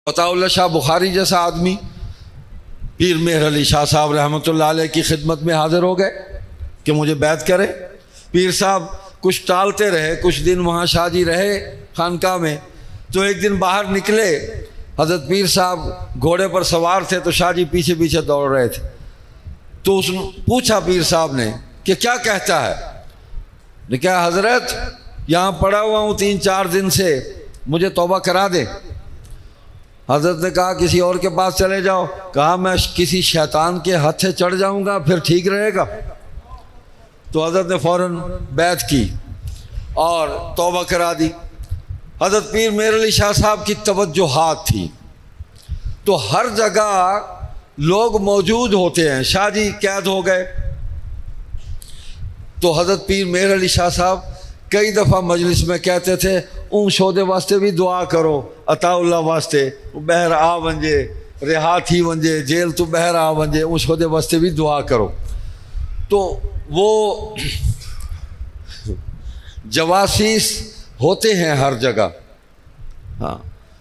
عطاءاللہ شاہ بخاری جیسا آدمی پیر مہر علی شاہ صاحب رحمۃ اللہ علیہ کی خدمت میں حاضر ہو گئے کہ مجھے بیعت کرے۔ پیر صاحب کچھ ٹالتے رہے، کچھ دن وہاں شاہ جی رہے خانقاہ میں، تو ایک دن باہر نکلے، حضرت پیر صاحب گھوڑے پر سوار تھے تو شاہ جی پیچھے پیچھے دوڑ رہے تھے۔ تو اس نے پوچھا پیر صاحب نے کہ کیا کہتا ہے؟ نے کہا حضرت یہاں پڑا ہوا ہوں 3-4 دن سے، مجھے توبہ کرا دے۔ حضرت نے کہا کسی اور کے پاس چلے جاؤ۔ کہا میں کسی شیطان کے ہاتھ سے چڑھ جاؤں گا پھر ٹھیک رہے گا؟ تو حضرت نے فوراً بیعت کی اور توبہ کرا دی۔ حضرت پیر مہر علی شاہ صاحب کی توجہات تھی تو ہر جگہ لوگ موجود ہوتے ہیں۔ شاہ جی قید ہو گئے تو حضرت پیر مہر علی شاہ صاحب کئی دفعہ مجلس میں کہتے تھے اون شودے واسطے بھی دعا کرو، عطا اللہ واسطے بہر آ ونجے، رہا تھی ونجے جیل تو بہر آ ونجے، اون شودے واسطے بھی دعا کرو۔ تو وہ جواسیس ہوتے ہیں ہر جگہ، ہاں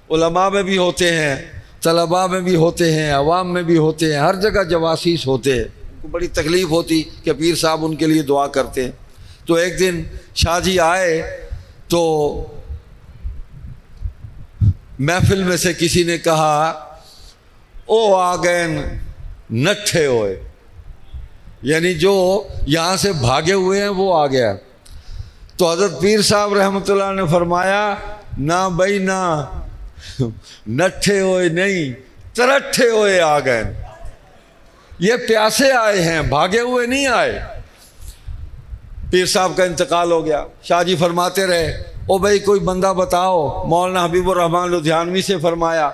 علماء میں بھی ہوتے ہیں، طلباء میں بھی ہوتے ہیں، عوام میں بھی ہوتے ہیں، ہر جگہ جواسیس ہوتے ہیں۔ بڑی تکلیف ہوتی کہ پیر صاحب ان کے لیے دعا کرتے ہیں۔ تو ایک دن شاہ جی آئے تو محفل میں سے کسی نے کہا او آ گئے نٹھے ہوئے، یعنی جو یہاں سے بھاگے ہوئے ہیں وہ آ گیا۔ تو حضرت پیر صاحب رحمۃ اللہ نے فرمایا نہ بھائی نہ، نٹھے ہوئے نہیں، ترٹھے ہوئے آ گئے، یہ پیاسے آئے ہیں، بھاگے ہوئے نہیں آئے۔ پیر صاحب کا انتقال ہو گیا۔ شاہ جی فرماتے رہے او بھائی کوئی بندہ بتاؤ۔ مولانا حبیب الرحمن لدھیانوی سے فرمایا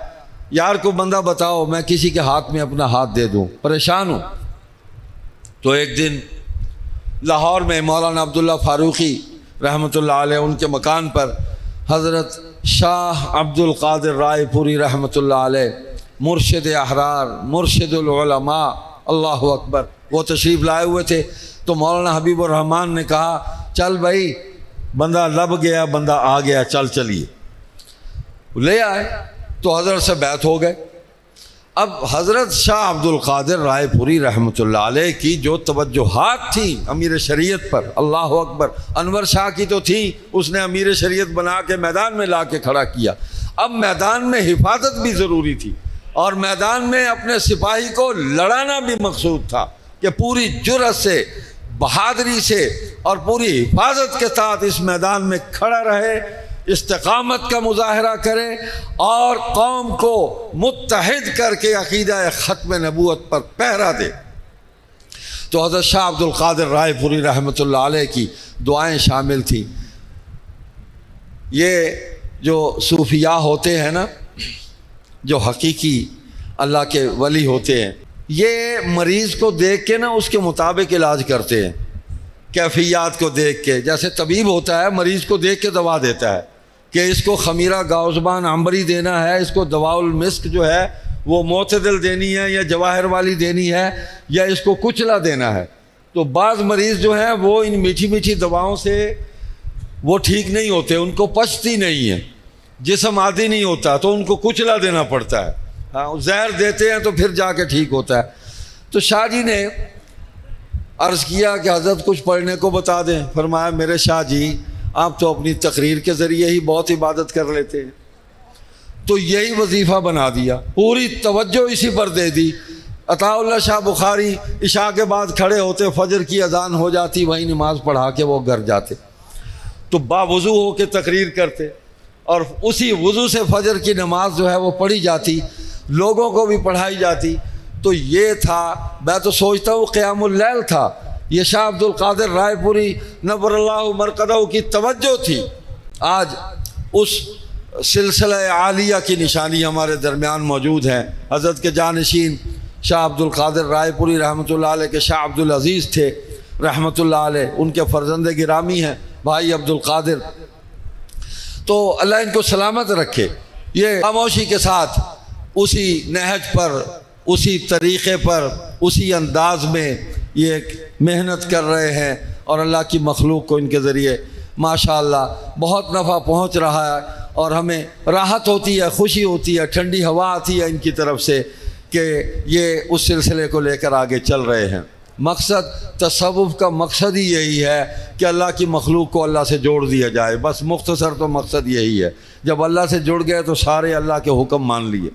یار کوئی بندہ بتاؤ میں کسی کے ہاتھ میں اپنا ہاتھ دے دوں، پریشان ہوں۔ تو ایک دن لاہور میں مولانا عبداللہ فاروقی رحمۃ اللہ علیہ ان کے مکان پر حضرت شاہ عبد القادر رائے پوری رحمۃ اللہ علیہ مرشد احرار، مرشد العلماء، اللہ اکبر، وہ تشریف لائے ہوئے تھے۔ تو مولانا حبیب الرحمن نے کہا چل بھائی بندہ لب گیا، بندہ آ گیا، چل چلیے، لے آئے۔ تو حضرت سے بیعت ہو گئے۔ اب حضرت شاہ عبد القادر رائے پوری رحمۃ اللہ علیہ کی جو توجہات تھیں امیر شریعت پر، اللہ اکبر، انور شاہ کی تو تھی، اس نے امیر شریعت بنا کے میدان میں لا کے کھڑا کیا۔ اب میدان میں حفاظت بھی ضروری تھی اور میدان میں اپنے سپاہی کو لڑانا بھی مقصود تھا کہ پوری جرأت سے، بہادری سے اور پوری حفاظت کے ساتھ اس میدان میں کھڑا رہے، استقامت کا مظاہرہ کرے اور قوم کو متحد کر کے عقیدہ ختم نبوت پر پہرا دے۔ تو حضرت شاہ عبد القادر رائے پوری رحمۃ اللہ علیہ کی دعائیں شامل تھیں۔ یہ جو صوفیاء ہوتے ہیں نا، جو حقیقی اللہ کے ولی ہوتے ہیں، یہ مریض کو دیکھ کے نا اس کے مطابق علاج کرتے ہیں، کیفیات کو دیکھ کے۔ جیسے طبیب ہوتا ہے مریض کو دیکھ کے دوا دیتا ہے کہ اس کو خمیرہ گاؤزبان عنبری دینا ہے، اس کو دواء المسک جو ہے وہ معتدل دینی ہے یا جواہر والی دینی ہے، یا اس کو کچلا دینا ہے۔ تو بعض مریض جو ہیں وہ ان میٹھی میٹھی دواؤں سے وہ ٹھیک نہیں ہوتے، ان کو پچتی نہیں ہے، جسم عادی نہیں ہوتا، تو ان کو کچلا دینا پڑتا ہے، ہاں زہر دیتے ہیں تو پھر جا کے ٹھیک ہوتا ہے۔ تو شاہ جی نے عرض کیا کہ حضرت کچھ پڑھنے کو بتا دیں۔ فرمایا میرے شاہ جی آپ تو اپنی تقریر کے ذریعے ہی بہت عبادت کر لیتے ہیں، تو یہی وظیفہ بنا دیا، پوری توجہ اسی پر دے دی۔ عطاء اللہ شاہ بخاری عشاء کے بعد کھڑے ہوتے، فجر کی اذان ہو جاتی، وہیں نماز پڑھا کے وہ گھر جاتے، تو باوضو ہو کے تقریر کرتے اور اسی وضو سے فجر کی نماز جو ہے وہ پڑھی جاتی، لوگوں کو بھی پڑھائی جاتی۔ تو یہ تھا، میں تو سوچتا ہوں قیام اللیل تھا، یہ شاہ عبد القادر رائے پوری نور اللہ مرقدہ کی توجہ تھی۔ آج اس سلسلہ عالیہ کی نشانی ہمارے درمیان موجود ہیں۔ حضرت کے جانشین شاہ عبد القادر رائے پوری رحمۃ اللہ علیہ کے شاہ عبد العزیز تھے رحمۃ اللہ علیہ، ان کے فرزند گرامی ہیں بھائی عبد القادر، تو اللہ ان کو سلامت رکھے۔ یہ خاموشی کے ساتھ اسی نہج پر، اسی طریقے پر، اسی انداز میں یہ محنت کر رہے ہیں اور اللہ کی مخلوق کو ان کے ذریعے ماشاءاللہ بہت نفع پہنچ رہا ہے اور ہمیں راحت ہوتی ہے، خوشی ہوتی ہے، ٹھنڈی ہوا آتی ہے ان کی طرف سے کہ یہ اس سلسلے کو لے کر آگے چل رہے ہیں۔ مقصد تصوف کا مقصد ہی یہی ہے کہ اللہ کی مخلوق کو اللہ سے جوڑ دیا جائے، بس مختصر تو مقصد یہی ہے۔ جب اللہ سے جڑ گئے تو سارے اللہ کے حکم مان لیے۔